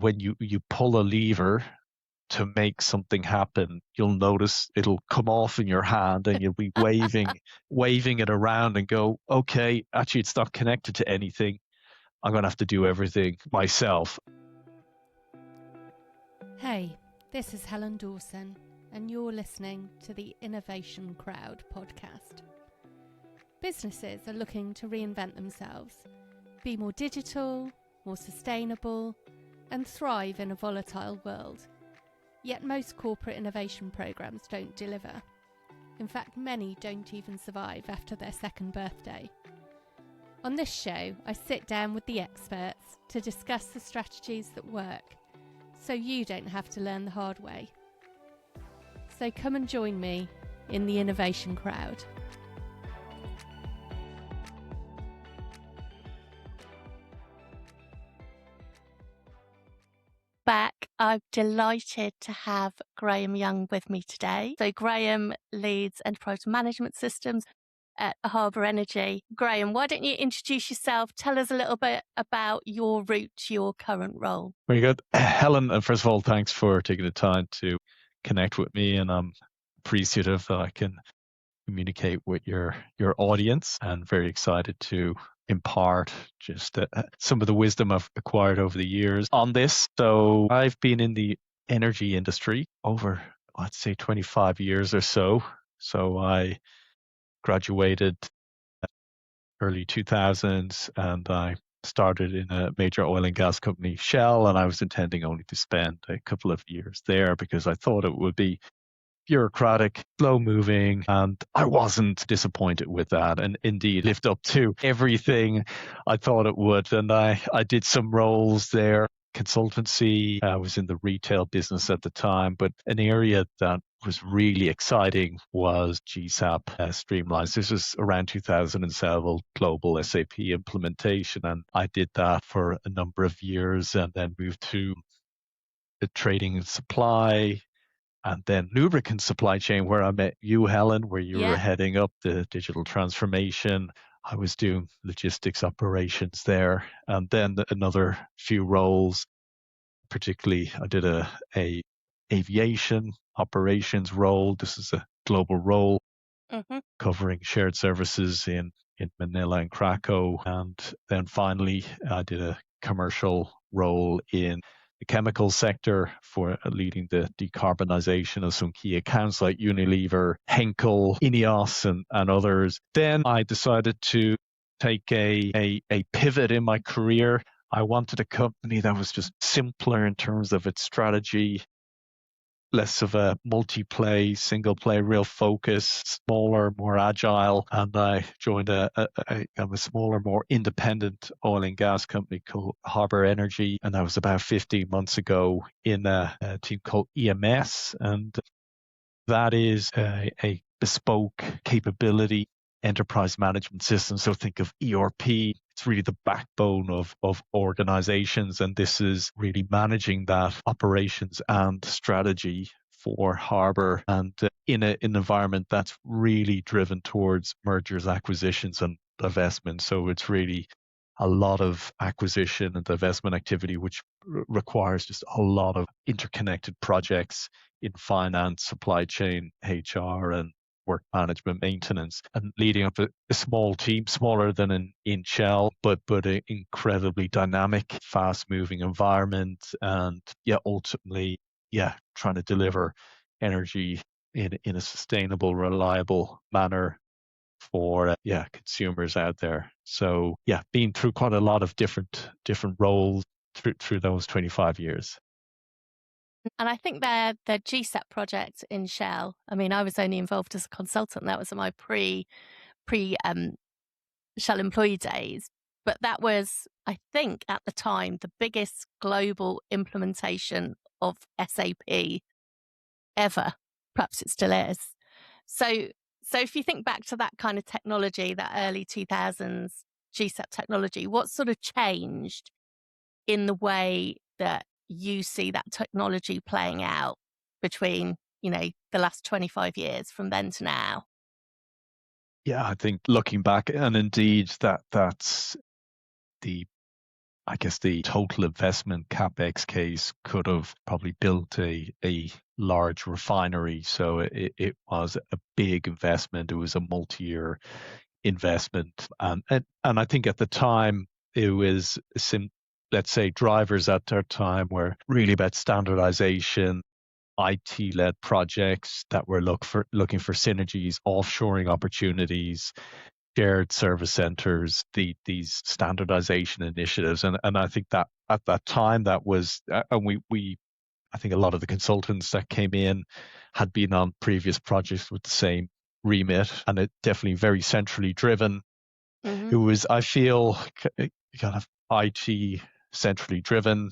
when you pull a lever to make something happen, you'll notice it'll come off in your hand and you'll be waving it around and go, okay, actually it's not connected to anything. I'm going to have to do everything myself. Hey, this is Helen Dawson, and you're listening to the Innovation Crowd podcast. Businesses are looking to reinvent themselves, be more digital, more sustainable, and thrive in a volatile world. Yet most corporate innovation programs don't deliver. In fact, many don't even survive after their second birthday. On this show, I sit down with the experts to discuss the strategies that work, so you don't have to learn the hard way. So come and join me in the Innovation Crowd. Back, I'm delighted to have Graham Young with me today. So Graham leads enterprise management systems at Harbour Energy. Graham, why don't you introduce yourself? Tell us a little bit about your route to your current role. Very good. Helen, and first of all, thanks for taking the time to connect with me, and I'm appreciative that I can communicate with your audience, and very excited to impart just some of the wisdom I've acquired over the years on this. So I've been in the energy industry over, I'd say, 25 years or so. So I graduated early 2000s and I started in a major oil and gas company, Shell, and I was intending only to spend a couple of years there because I thought it would be bureaucratic, slow moving, and I wasn't disappointed with that, and indeed lived up to everything I thought it would. And I did some roles there, consultancy. I was in the retail business at the time, but an area that was really exciting was GSAP streamlines. This was around 2007, global SAP implementation, and I did that for a number of years and then moved to the trading and supply, and then lubricant supply chain, where I met you, Helen, where you were heading up the digital transformation. I was doing logistics operations there. And then another few roles, particularly I did a aviation operations role. This is a global role covering shared services in Manila and Krakow. And then finally, I did a commercial role in the chemical sector for leading the decarbonisation of some key accounts like Unilever, Henkel, Ineos, and others. Then I decided to take a pivot in my career. I wanted a company that was just simpler in terms of its strategy, less of a multi-play, single-play, real focus, smaller, more agile. And I joined a smaller, more independent oil and gas company called Harbour Energy. And that was about 15 months ago in a team called EMS. And that is a bespoke capability enterprise management system. So think of ERP. It's really the backbone of organizations. And this is really managing that operations and strategy for Harbour, and in an environment that's really driven towards mergers, acquisitions, and divestment. So it's really a lot of acquisition and divestment activity, which requires just a lot of interconnected projects in finance, supply chain, HR, and work management, maintenance, and leading up a small team, smaller than in Shell, but an incredibly dynamic, fast-moving environment, and ultimately, trying to deliver energy in a sustainable, reliable manner for consumers out there. So been through quite a lot of different roles through those 25 years. And I think their GSAP project in Shell, I mean, I was only involved as a consultant. That was my pre Shell employee days. But that was, I think, at the time, the biggest global implementation of SAP ever. Perhaps it still is. So if you think back to that kind of technology, that early 2000s GSAP technology, what sort of changed in the way that you see that technology playing out between, the last 25 years from then to now? Yeah, I think looking back, and indeed that's the I guess the total investment CapEx case could have probably built a large refinery. So it was a big investment. It was a multi-year investment. And I think at the time it was, let's say, drivers at their time were really about standardization, IT-led projects that were looking for synergies, offshoring opportunities, shared service centers, these standardization initiatives. And I think that at that time that was, and we I think a lot of the consultants that came in had been on previous projects with the same remit, and it definitely very centrally driven. Mm-hmm. It was, I feel, kind of IT centrally driven.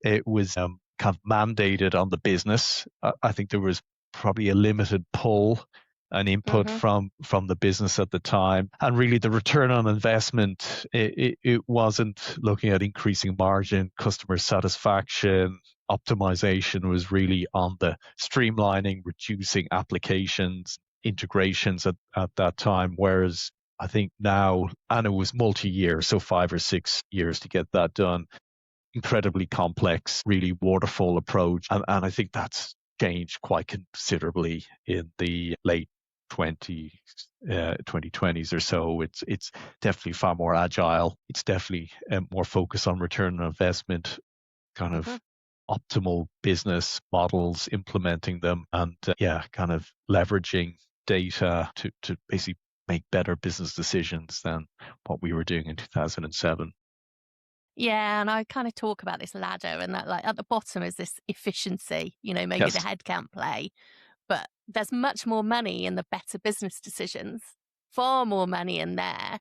It was kind of mandated on the business. I think there was probably a limited pull and input from the business at the time, and really the return on investment. It wasn't looking at increasing margin, customer satisfaction, optimization. Was really on the streamlining, reducing applications, integrations at that time. Whereas I think now, and it was multi-year, so 5 or 6 years to get that done. Incredibly complex, really waterfall approach. And I think that's changed quite considerably in the late 2020s or so. It's definitely far more agile. It's definitely more focused on return on investment, kind of optimal business models, implementing them, and kind of leveraging data to basically make better business decisions than what we were doing in 2007. Yeah, and I kind of talk about this ladder, and that, like, at the bottom is this efficiency, maybe Yes. the headcount play, but there's much more money in the better business decisions, far more money in there,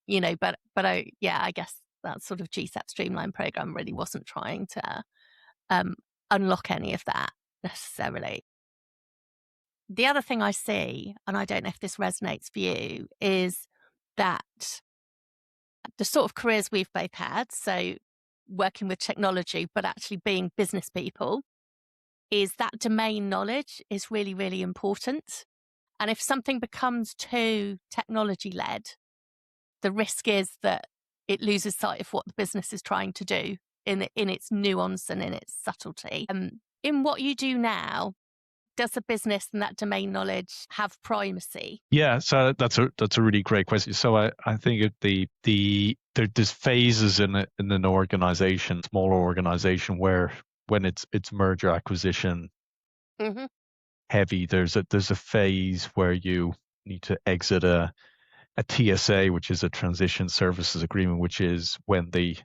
but I guess that sort of GSAP Streamline program really wasn't trying to unlock any of that necessarily. The other thing I see, and I don't know if this resonates for you, is that the sort of careers we've both had, so working with technology, but actually being business people, is that domain knowledge is really, really important. And if something becomes too technology-led, the risk is that it loses sight of what the business is trying to do in its nuance and in its subtlety. In what you do now, does the business and that domain knowledge have primacy? Yeah, so that's a really great question. So I think there's phases in an organization, smaller organization, where when it's merger acquisition heavy, there's a phase where you need to exit a TSA, which is a transition services agreement, which is when the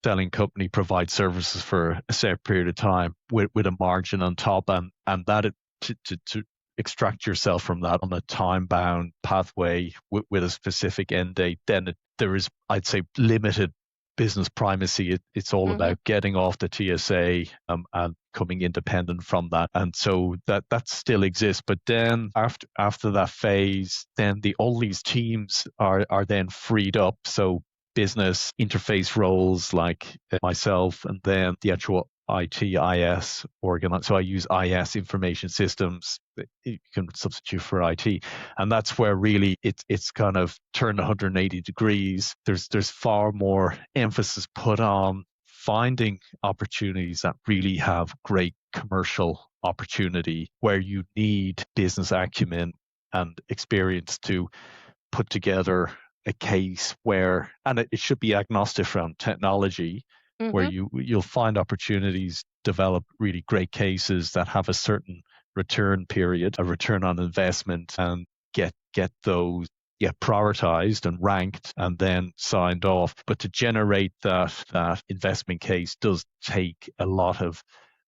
selling company provides services for a set period of time with a margin on top, and that to extract yourself from that on a time-bound pathway with a specific end date, then there is, I'd say, limited business primacy. It's all about getting off the TSA and coming independent from that. And so that still exists. But then after that phase, then all these teams are then freed up. So business interface roles like myself, and then the actual IS organize. So I use IS, information systems. You can substitute for IT, and that's where really it's kind of turned 180 degrees. There's far more emphasis put on finding opportunities that really have great commercial opportunity, where you need business acumen and experience to put together a case where, and it should be agnostic from technology, where you'll find opportunities, develop really great cases that have a certain return period, a return on investment, and get those prioritized and ranked and then signed off. But to generate that investment case does take a lot of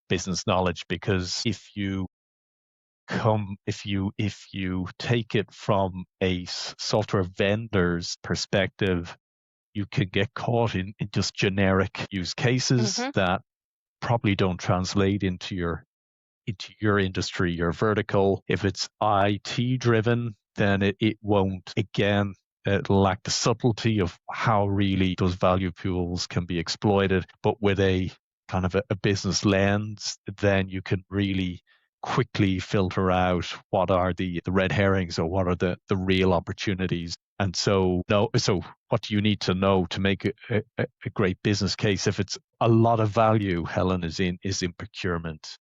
business knowledge, because if you take it from a software vendor's perspective, you can get caught in just generic use cases that probably don't translate into your industry, your vertical. If it's IT driven, then it won't, again, lack the subtlety of how really those value pools can be exploited. But with a kind of a business lens, then you can really quickly filter out what are the red herrings or what are the real opportunities. And so what do you need to know to make a great business case? If it's a lot of value, Helen, is in procurement.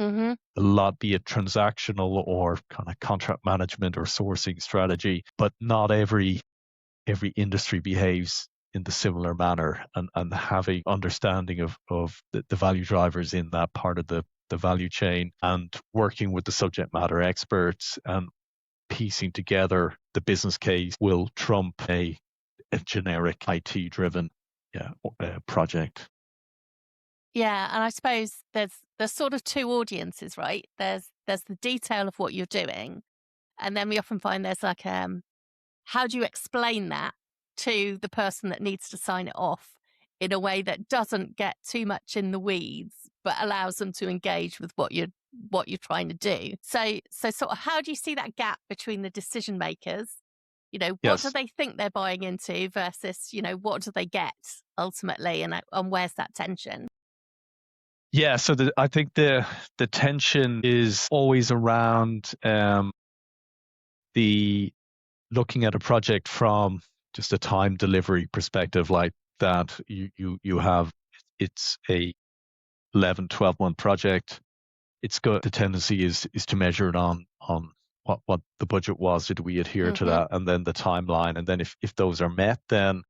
Mm-hmm. A lot, be it transactional or kind of contract management or sourcing strategy, but not every industry behaves in the similar manner, and having understanding of the value drivers in that part of the value chain and working with the subject matter experts and piecing together the business case will trump a generic IT driven project. Yeah, and I suppose there's sort of two audiences, right? There's the detail of what you're doing, and then we often find there's like how do you explain that to the person that needs to sign it off in a way that doesn't get too much in the weeds, but allows them to engage with what you're trying to do. So sort of how do you see that gap between the decision makers? What Yes. do they think they're buying into versus, what do they get ultimately, and where's that tension? Yeah, so I think the tension is always around the looking at a project from just a time delivery perspective, like that you have, it's a 11, 12-month project. It's good. The tendency is to measure it on what the budget was. Did we adhere to that? And then the timeline. And then if those are met, then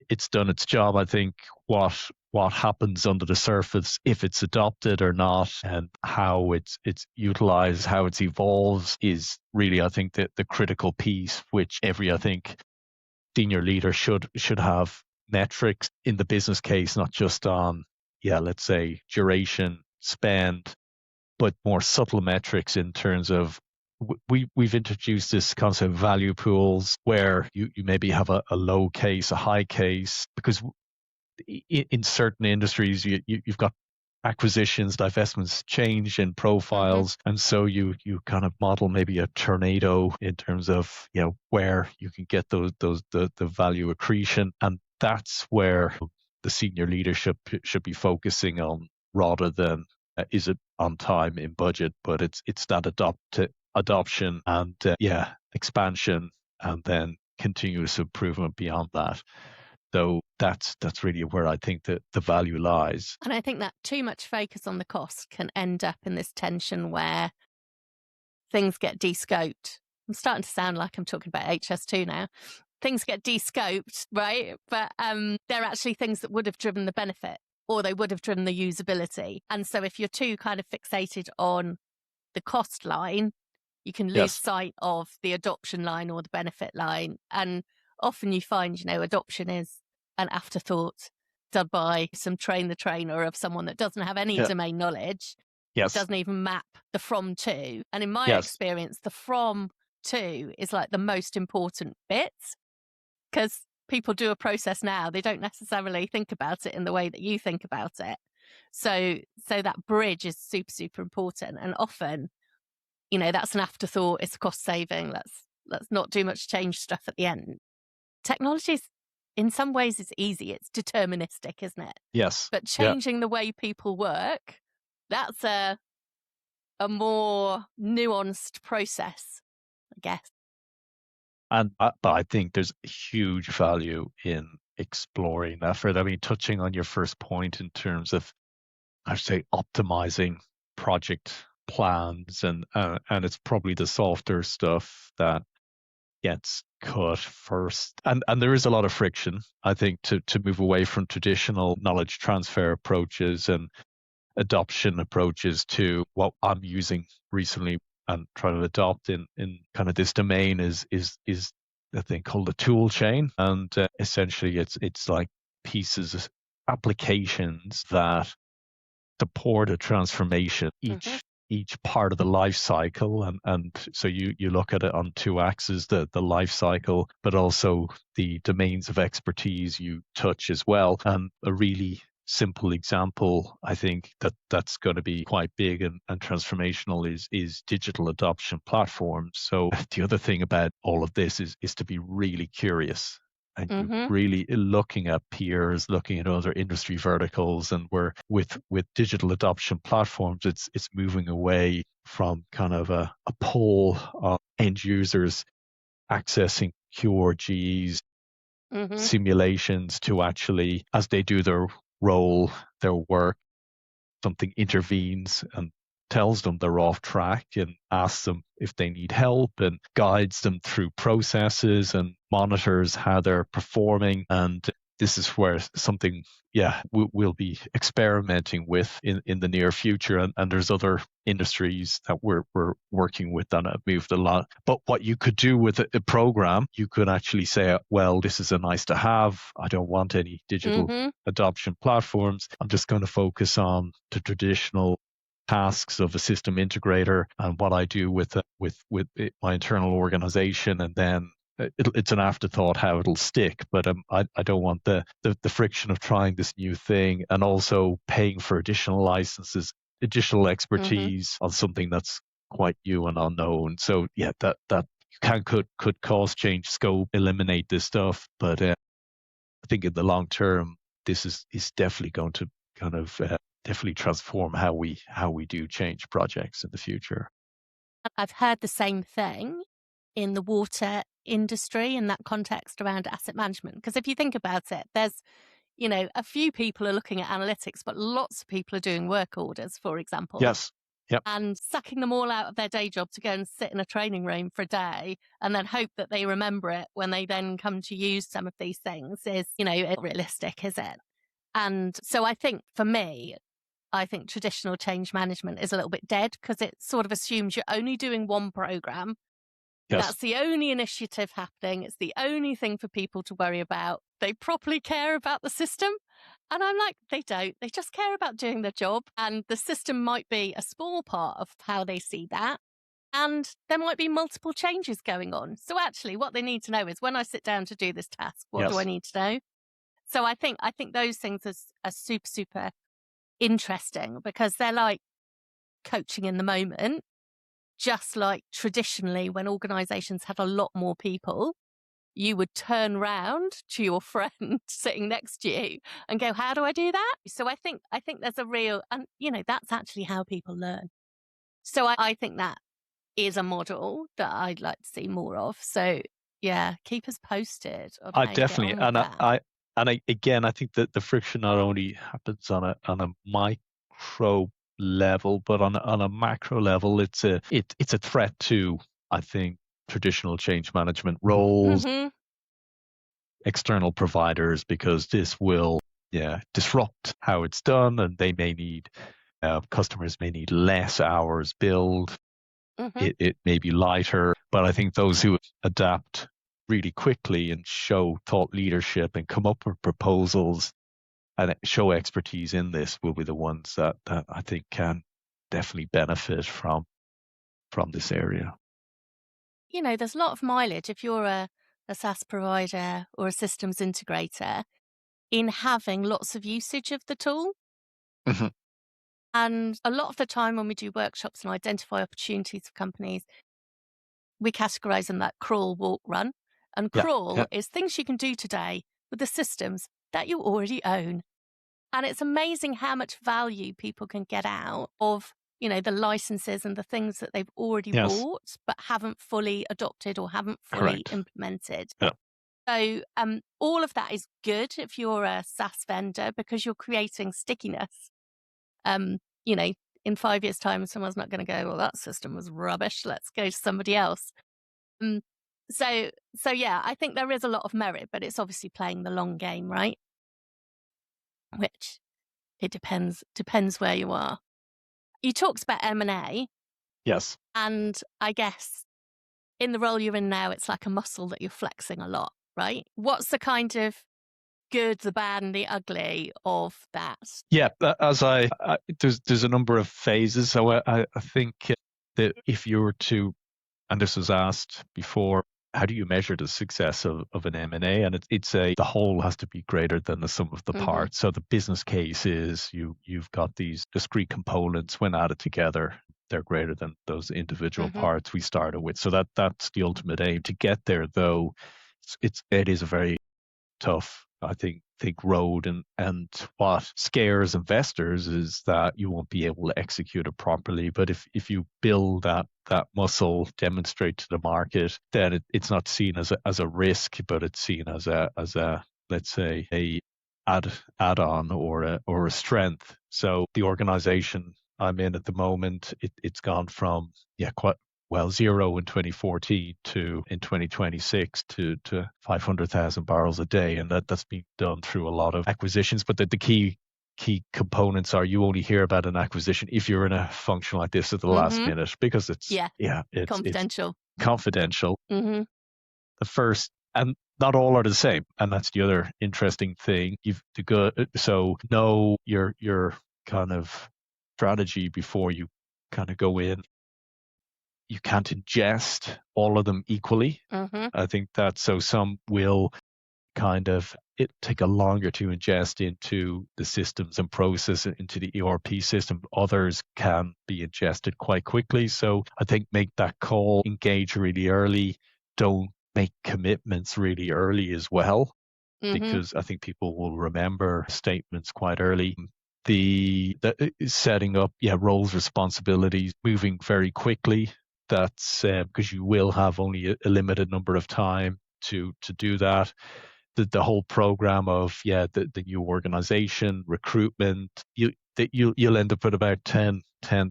it's done its job. I think what happens under the surface, if it's adopted or not, and how it's utilized, how it evolves, is really, I think, the critical piece, which I think senior leader should have metrics in the business case, not just on, let's say duration, spend, but more subtle metrics in terms of we've introduced this concept of value pools where you maybe have a low case, a high case, because in certain industries you've got acquisitions, divestments, change in profiles, and so you kind of model maybe a tornado in terms of where you can get the value accretion, and that's where the senior leadership should be focusing on, rather than is it on time, in budget, but it's that adoption and expansion, and then continuous improvement beyond that. So that's really where I think that the value lies. And I think that too much focus on the cost can end up in this tension where things get de-scoped. I'm starting to sound like I'm talking about HS2 now. Things get de-scoped, right? But they're actually things that would have driven the benefit, or they would have driven the usability. And so if you're too kind of fixated on the cost line, you can lose sight of the adoption line or the benefit line. And often you find, adoption is an afterthought done by some train the trainer of someone that doesn't have any domain knowledge. Yes. It doesn't even map the from to. And in my experience, the from to is like the most important bit, because people do a process now, they don't necessarily think about it in the way that you think about it. So that bridge is super, super important. And often, that's an afterthought. It's a cost saving. Let's not do much change stuff at the end. Technology is, in some ways, it's easy. It's deterministic, isn't it? Yes. But changing the way people work, that's a more nuanced process, I guess. But I think there's huge value in exploring that further. I mean, touching on your first point in terms of, I'd say, optimizing project plans, and it's probably the softer stuff that gets cut first. And there is a lot of friction, I think, to move away from traditional knowledge transfer approaches and adoption approaches to what I'm using recently and trying to adopt in kind of this domain is a thing called the tool chain. And essentially it's like pieces, applications that support a transformation, each part of the life cycle. And so you look at it on two axes, the life cycle, but also the domains of expertise you touch as well. And a really simple example, I think that's going to be quite big and transformational is digital adoption platforms. So the other thing about all of this is to be really curious and you're Mm-hmm. really looking at peers, looking at other industry verticals, and we're with digital adoption platforms, it's moving away from kind of a pull of end users accessing QRGs, Mm-hmm. simulations to actually, as they do their role, their work, something intervenes and tells them they're off track and asks them if they need help and guides them through processes and monitors how they're performing. And this is where something, we'll be experimenting with in the near future. And there's other industries that we're working with that have moved a lot. But what you could do with a program, you could actually say, well, this is a nice to have. I don't want any digital adoption platforms. I'm just going to focus on the traditional tasks of a system integrator and what I do with my internal organization, and then it's an afterthought how it'll stick. But I don't want the friction of trying this new thing and also paying for additional licenses, additional expertise on something that's quite new and unknown. So yeah, that could cause change scope, eliminate this stuff. But I think in the long term, this is definitely going to kind of definitely transform how we do change projects in the future. I've heard the same thing in the water industry in that context around asset management. Because if you think about it, there's, a few people are looking at analytics, but lots of people are doing work orders, for example. Yes. Yep. And sucking them all out of their day job to go and sit in a training room for a day and then hope that they remember it when they then come to use some of these things is, realistic, is it? And so I think for me, traditional change management is a little bit dead because it sort of assumes you're only doing one program. Yes. That's the only initiative happening. It's the only thing for people to worry about. They properly care about the system. And I'm like, they don't. They just care about doing their job. And the system might be a small part of how they see that. And there might be multiple changes going on. So actually, what they need to know is when I sit down to do this task, what do I need to know? So I think those things are super, super interesting because they're like coaching in the moment, just like traditionally when organizations had a lot more people, you would turn round to your friend sitting next to you and go, how do I do that? So I think there's a real, and that's actually how people learn. So I think that is a model that I'd like to see more of. So yeah, keep us posted. I definitely, and I think that the friction not only happens on a micro level, but on a macro level, it's a threat to, I think, traditional change management roles, external providers, because this will disrupt how it's done, and they may need customers may need less hours billed. It may be lighter, but I think those who adapt really quickly and show thought leadership and come up with proposals and show expertise in this will be the ones that I think can definitely benefit from this area. There's a lot of mileage if you're a SaaS provider or a systems integrator in having lots of usage of the tool. And a lot of the time when we do workshops and identify opportunities for companies, we categorize them like crawl, walk, run. And crawl is things you can do today with the systems that you already own. And it's amazing how much value people can get out of, the licenses and the things that they've already bought, but haven't fully adopted or haven't fully implemented. So all of that is good if you're a SaaS vendor because you're creating stickiness. In 5 years' time, someone's not going to go, well, that system was rubbish. Let's go to somebody else. So yeah, I think there is a lot of merit, but it's obviously playing the long game, right? Which it depends where you are. You talked about M&A. Yes. And I guess in the role you're in now, it's like a muscle that you're flexing a lot, right? What's the kind of good, the bad, and the ugly of that? Yeah, as there's a number of phases. So I think that if you were to, and this was asked before, how do you measure the success of an M&A? And it's the whole has to be greater than the sum of the parts. So the business case is you've got these discrete components. When added together, they're greater than those individual parts we started with. So that's the ultimate aim. To get there, though, it is a very tough, I think road, and what scares investors is that you won't be able to execute it properly. But if you build that muscle, demonstrate to the market, then it's not seen as a risk, but it's seen as a let's say a add-on or a strength. So the organization I'm in at the moment, it's gone from quite well, zero in 2014 to in 2026 to 500,000 barrels a day. And that's been done through a lot of acquisitions. But the key components are, you only hear about an acquisition if you're in a function like this at the last minute, because it's confidential. It's confidential. Mm-hmm. The first, and not all are the same. And that's the other interesting thing. You've to go, so know your kind of strategy before you kind of go in. You can't ingest all of them equally. I think that, so some will kind of take a longer to ingest into the systems and process it into the ERP system. Others can be ingested quite quickly. So I think make that call, engage really early. Don't make commitments really early as well, because I think people will remember statements quite early. The setting up roles, responsibilities, moving very quickly. That's because you will have only a limited number of time to do that. The whole program of the new organization, recruitment, you'll end up with about 10,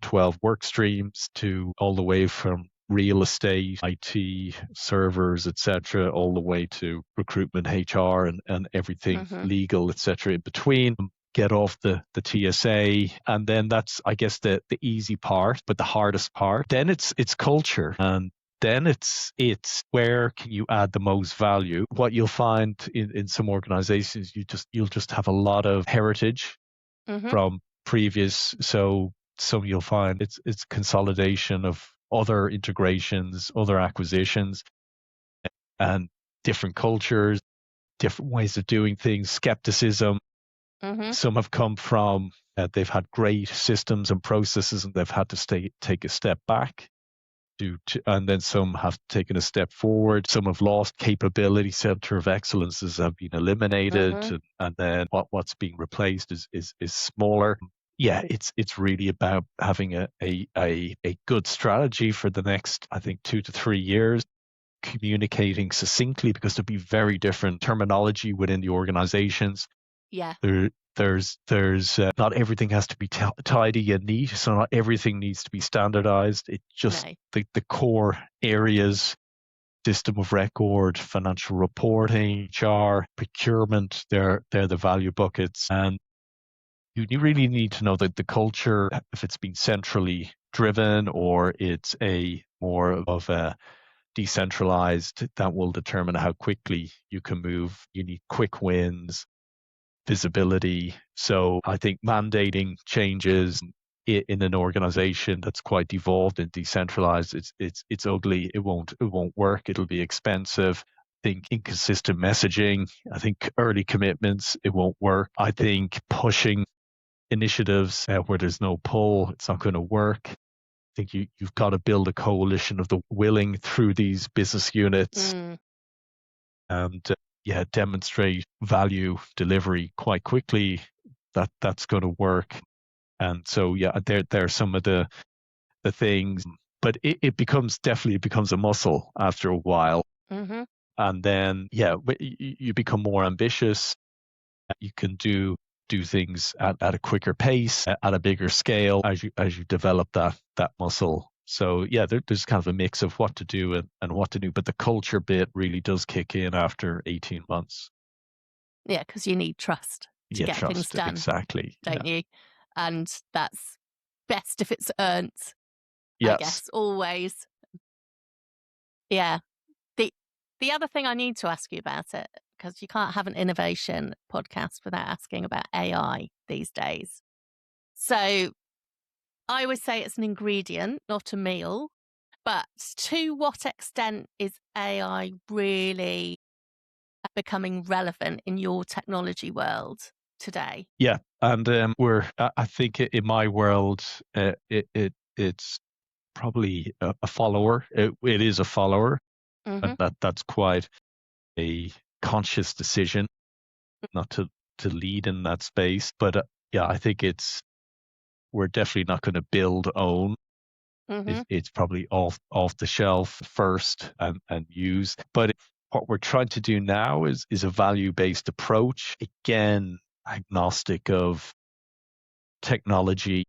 12 work streams, to all the way from real estate, IT, servers, etc., all the way to recruitment, HR, and everything legal, etc. in between. Get off the TSA, and then that's, I guess, the easy part, but the hardest part. Then it's culture, and then it's where can you add the most value. What you'll find in some organizations, you'll just have a lot of heritage from previous. So some you'll find it's consolidation of other integrations, other acquisitions, and different cultures, different ways of doing things, skepticism. Some have come from, they've had great systems and processes, and they've had to take a step back, and then some have taken a step forward. Some have lost capability, center of excellences have been eliminated, and then what's being replaced is smaller. Yeah, it's really about having a good strategy for the next, I think, 2 to 3 years, communicating succinctly, because there'll be very different terminology within the organizations. Yeah. There's not everything has to be tidy and neat, so not everything needs to be standardized. It just the core areas, system of record, financial reporting, HR, procurement, they're the value buckets. And you really need to know that the culture, if it's been centrally driven or it's a more of a decentralized, that will determine how quickly you can move. You need quick wins, visibility. So I think mandating changes in an organization that's quite devolved and decentralized, it's ugly. It won't work. It'll be expensive. I think inconsistent messaging. I think early commitments, it won't work. I think pushing initiatives where there's no pull, it's not going to work. I think you've got to build a coalition of the willing through these business units, and demonstrate value delivery quite quickly. That's going to work. And so there are some of the things, but it becomes a muscle after a while. And then you become more ambitious. You can do things at a quicker pace, at a bigger scale, as you develop that muscle. So there's kind of a mix of what to do and what to do, but the culture bit really does kick in after 18 months. Yeah, because you need trust to get things done. Exactly. Don't you? And that's best if it's earned. Yes. I guess, always. Yeah. The other thing I need to ask you about it, because you can't have an innovation podcast without asking about AI these days. So I always say it's an ingredient, not a meal. But to what extent is AI really becoming relevant in your technology world today? Yeah, and I think in my world, it's probably a follower. It is a follower, and that's quite a conscious decision. not to lead in that space. But yeah, I think we're definitely not going to build own. It's probably off the shelf first and use. But what we're trying to do now is a value-based approach, again, agnostic of technology,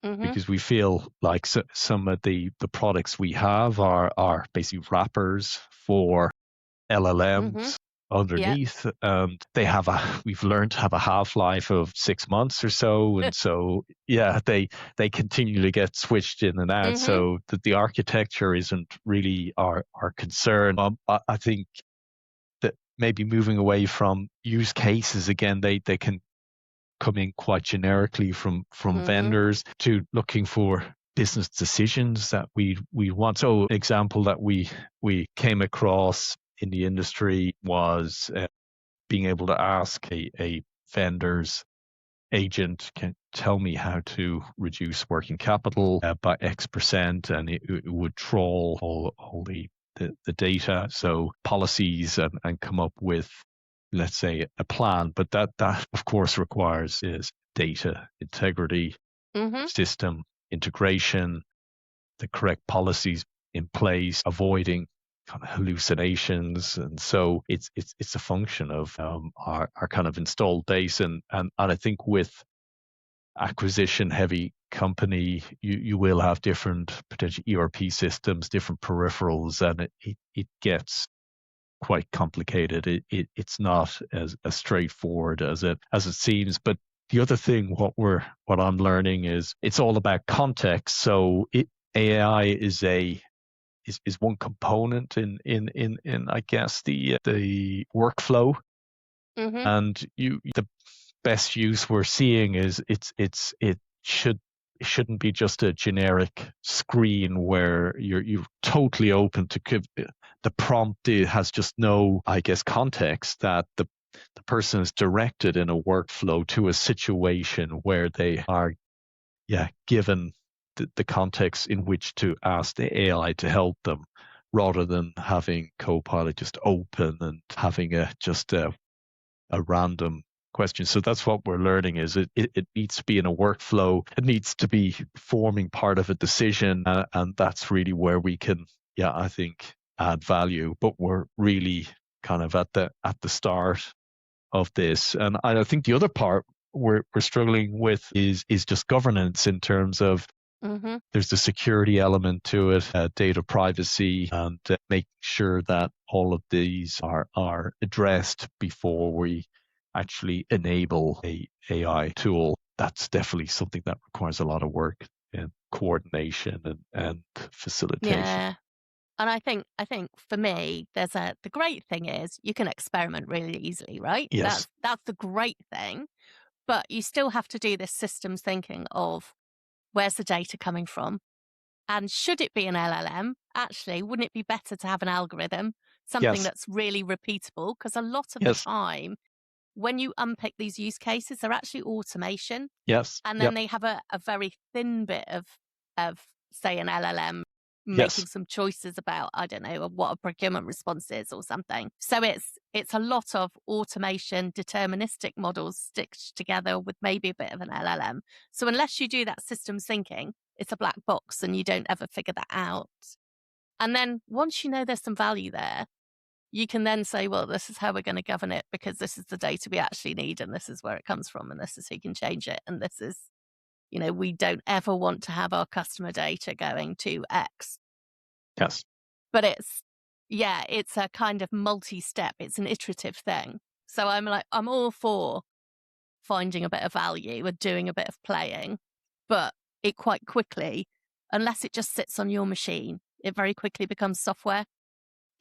because we feel like some of the products we have are basically wrappers for LLMs underneath, and we've learned to have a half-life of 6 months or so, and so yeah, they continue to get switched in and out, so that the architecture isn't really our concern. I think that maybe moving away from use cases again, they can come in quite generically from vendors, to looking for business decisions that we want. So an example that we came across in the industry was being able to ask a vendor's agent, can tell me how to reduce working capital by X%, and it would trawl all the data, so policies, and come up with, let's say, a plan. But that of course requires is data integrity, system integration, the correct policies in place, avoiding kind of hallucinations. And so it's a function of our kind of installed base. And I think with acquisition heavy company, you will have different potential ERP systems, different peripherals, and it gets quite complicated. It's not as straightforward as it seems. But the other thing, what I'm learning is it's all about context. So AI is one component in I guess the workflow, and the best use we're seeing is it shouldn't be just a generic screen where you're totally open to give the prompt. It has just no, I guess, context, that the person is directed in a workflow to a situation where they are given the context in which to ask the AI to help them, rather than having Copilot just open and having just a random question. So that's what we're learning, is it needs to be in a workflow. It needs to be forming part of a decision. And that's really where we can, I think, add value. But we're really kind of at the start of this. And I think the other part we're struggling with is just governance, in terms of there's the security element to it, data privacy, and making sure that all of these are addressed before we actually enable a AI tool. That's definitely something that requires a lot of work and coordination and facilitation. Yeah. And I think for me, the great thing is you can experiment really easily, right? Yes. That's the great thing. But you still have to do this systems thinking of, where's the data coming from? And should it be an LLM? Actually, wouldn't it be better to have an algorithm, something that's really repeatable? Because a lot of the time, when you unpick these use cases, they're actually automation. Yes. And then they have a very thin bit of say, an LLM making some choices about, I don't know, what a procurement response is or something. So it's a lot of automation, deterministic models stitched together with maybe a bit of an LLM. So unless you do that systems thinking, it's a black box and you don't ever figure that out. And then once you know there's some value there, you can then say, well, this is how we're going to govern it, because this is the data we actually need, and this is where it comes from, and this is who can change it, and this is, we don't ever want to have our customer data going to X. Yes. But it's a kind of multi-step. It's an iterative thing. So I'm all for finding a bit of value and doing a bit of playing, but it quite quickly, unless it just sits on your machine, it very quickly becomes software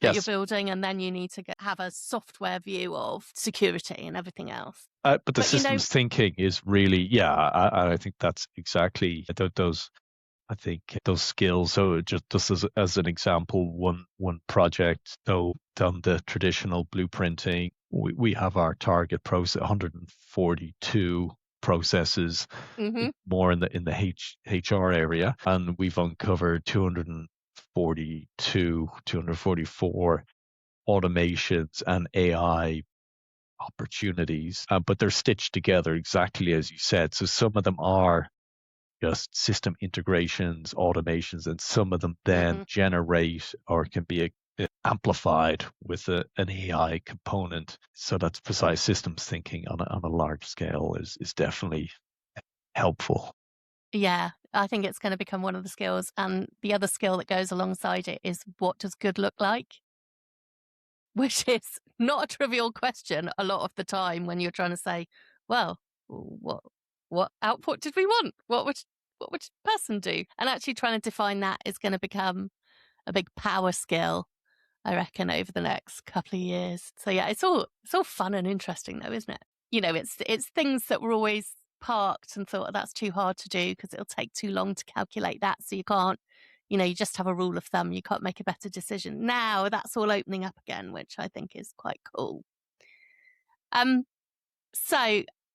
that you're building, and then you need to have a software view of security and everything else. But the systems thinking is really, I think that's exactly those. I think those skills. So just as an example, one project, though, done the traditional blueprinting. We have our target process, 142 processes, more in the HR area, and we've uncovered 244 automations and AI opportunities, but they're stitched together exactly as you said. So some of them are just system integrations, automations, and some of them then generate or can be amplified with an AI component. So that's precise systems thinking on a large scale is definitely helpful. Yeah, I think it's going to become one of the skills. And the other skill that goes alongside it is, what does good look like? Which is not a trivial question a lot of the time when you're trying to say, well, what output did we want? What would the person do? And actually trying to define that is going to become a big power skill, I reckon, over the next couple of years. So yeah, it's all fun and interesting though, isn't it? You know, it's things that were always parked and thought that's too hard to do because it'll take too long to calculate that. So you can't, you just have a rule of thumb. You can't make a better decision. Now that's all opening up again, which I think is quite cool. So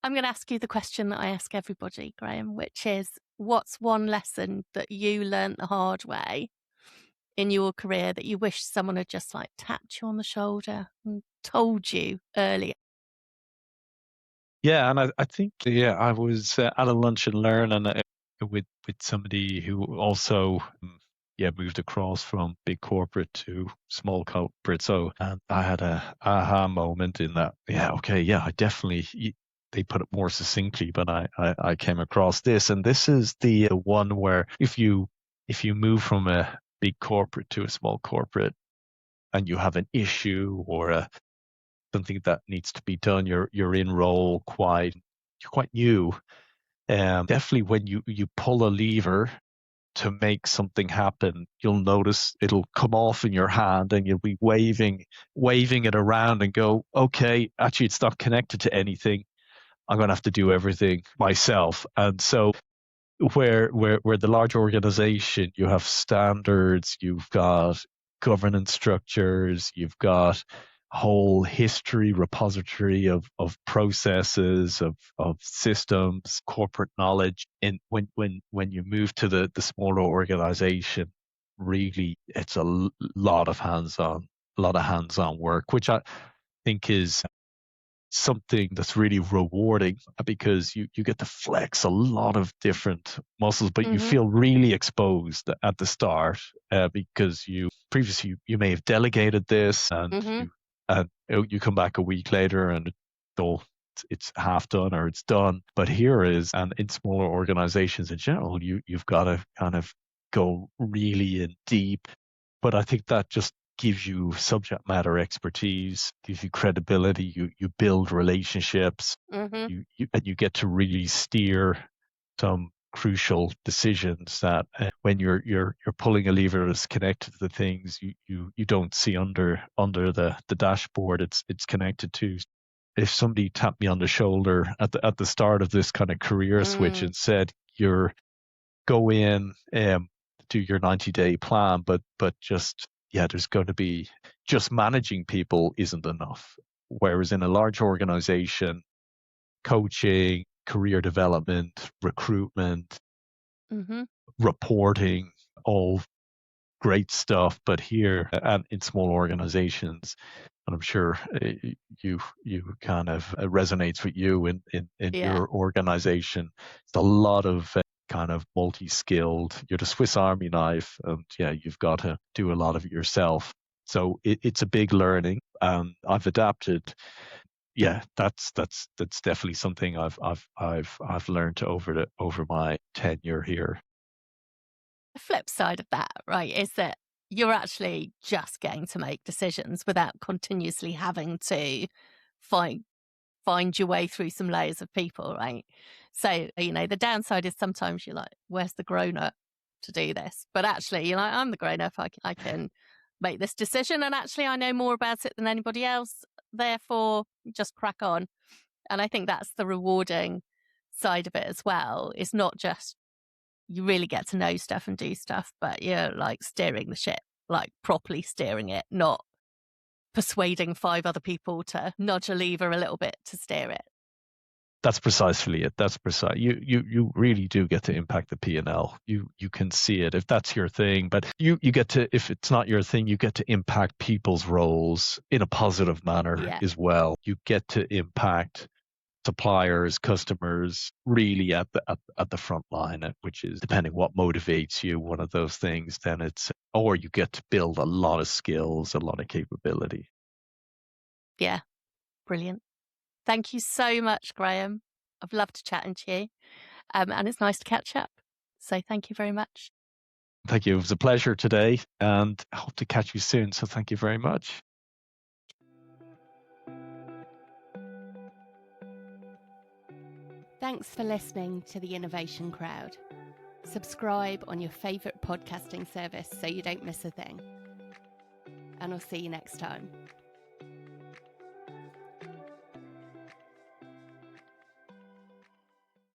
I'm going to ask you the question that I ask everybody, Graham, which is, what's one lesson that you learnt the hard way in your career that you wish someone had just like tapped you on the shoulder and told you earlier? Yeah, and I think I was at a lunch and learn and with somebody who also moved across from big corporate to small corporate. So I had a aha moment in that. I definitely. They put it more succinctly, but I came across this, and this is the one where if you move from a big corporate to a small corporate, and you have an issue or something that needs to be done, you're in role you're quite new. Definitely when you pull a lever to make something happen, you'll notice it'll come off in your hand and you'll be waving it around and go, okay, actually it's not connected to anything. I'm going to have to do everything myself. And so where the large organization, you have standards, you've got governance structures, you've got whole history repository of processes, of systems, corporate knowledge. And when you move to the smaller organization, really it's a lot of hands-on work, which I think is something that's really rewarding because you get to flex a lot of different muscles, but you feel really exposed at the start because you previously you may have delegated this and you come back a week later and it's half done or it's done. But here is, and in smaller organizations in general, you've got to kind of go really in deep. But I think that just gives you subject matter expertise, gives you credibility, you build relationships, you get to really steer some crucial decisions that when you're pulling a lever that's connected to the things you don't see under the dashboard it's connected to. If somebody tapped me on the shoulder at the start of this kind of career switch and said, you're go in, do your 90-day plan, but just there's going to be just managing people isn't enough. Whereas in a large organization, coaching, career development, recruitment, reporting, all great stuff. But here and in small organizations, and I'm sure you kind of resonates with you in your organization, it's a lot of kind of multi-skilled. You're the Swiss Army knife, and you've got to do a lot of it yourself. So it's a big learning, and I've adapted. That's definitely something I've learned over my tenure here. The flip side of that, right, is that you're actually just getting to make decisions without continuously having to find your way through some layers of people, right? So, the downside is sometimes you're like, where's the grown-up to do this? But actually, you're like, I'm the grown-up, I can make this decision, and actually I know more about it than anybody else, therefore just crack on. And I think that's the rewarding side of it as well. It's not just you really get to know stuff and do stuff, but you're like steering the ship, like properly steering it, not persuading 5 other people to nudge a lever a little bit to steer it. That's precisely it. That's precise. You really do get to impact the P&L. You can see it if that's your thing, but you get to, if it's not your thing, you get to impact people's roles in a positive manner as well. You get to impact suppliers, customers, really at the front line, which is, depending what motivates you, one of those things. Then it's, or you get to build a lot of skills, a lot of capability. Yeah, brilliant. Thank you so much, Graham. I've loved chatting to you, and it's nice to catch up. So thank you very much. Thank you. It was a pleasure today, and I hope to catch you soon. So thank you very much. Thanks for listening to the Innovation Crowd. Subscribe on your favourite podcasting service so you don't miss a thing. And I'll see you next time.